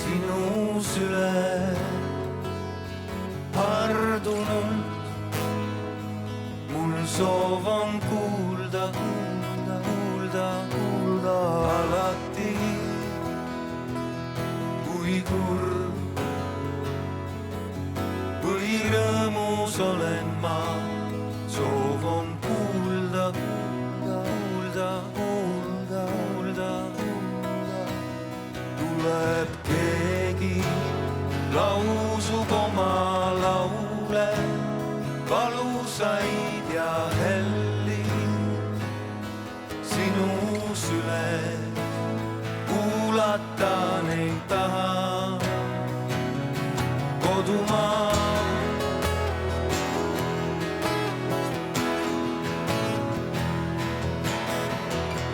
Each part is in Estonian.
sinu süle hardunud. Mul soov on kuulda, kuulda, kuulda, kuulda alati, kui kurb või rõõmus olen ma. Soov on kuulda, kuulda, kuulda, kuulda, kuulda, kuulda. Tuleb keegi, lausub oma laule, valusaid ja helli sinu süles. Kuulata neid tahan kodumaa.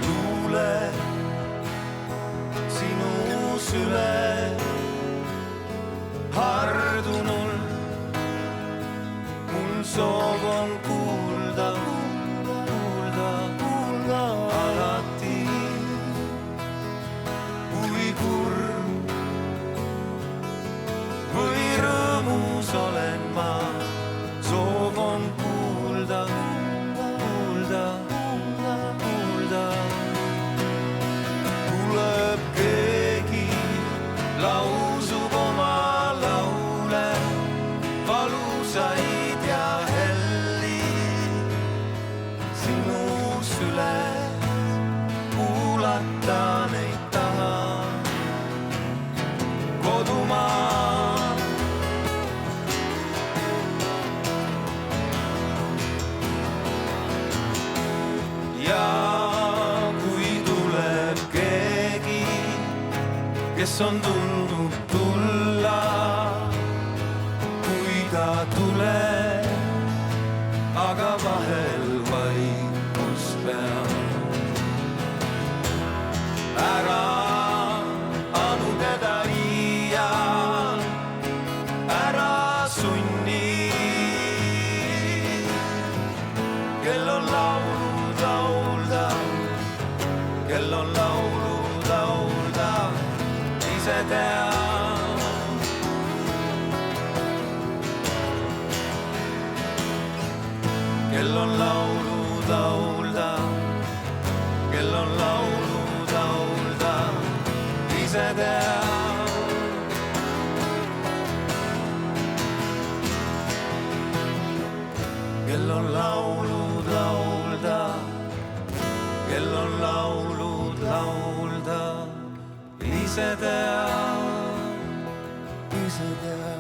Luule sinu süles hardunul. Mul soov on kuulda, kuulda, kuulda alati, kui kurb või rõõmus olen ma. Soov on kuulda, kuulda, kuulda, kuulda. Tuleb keegi, lausub oma laule, valusaid ja helli sinu süles. Kuulata neid tahan kodumaa. Ja kui tuleb keegi, kes on tundnud tulla, kui ta tuleb, aga vahel vaikus peab. Ära anu teda iial, ära sunni. Kel on laulud laulda, kel on laulud laulda, ise tea. Kel on laulud laulda, kel on laulud laulda, ise tea. Kel on laulud laulda, kel on laulud laulda, ise tea, ise tea,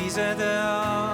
ise tea.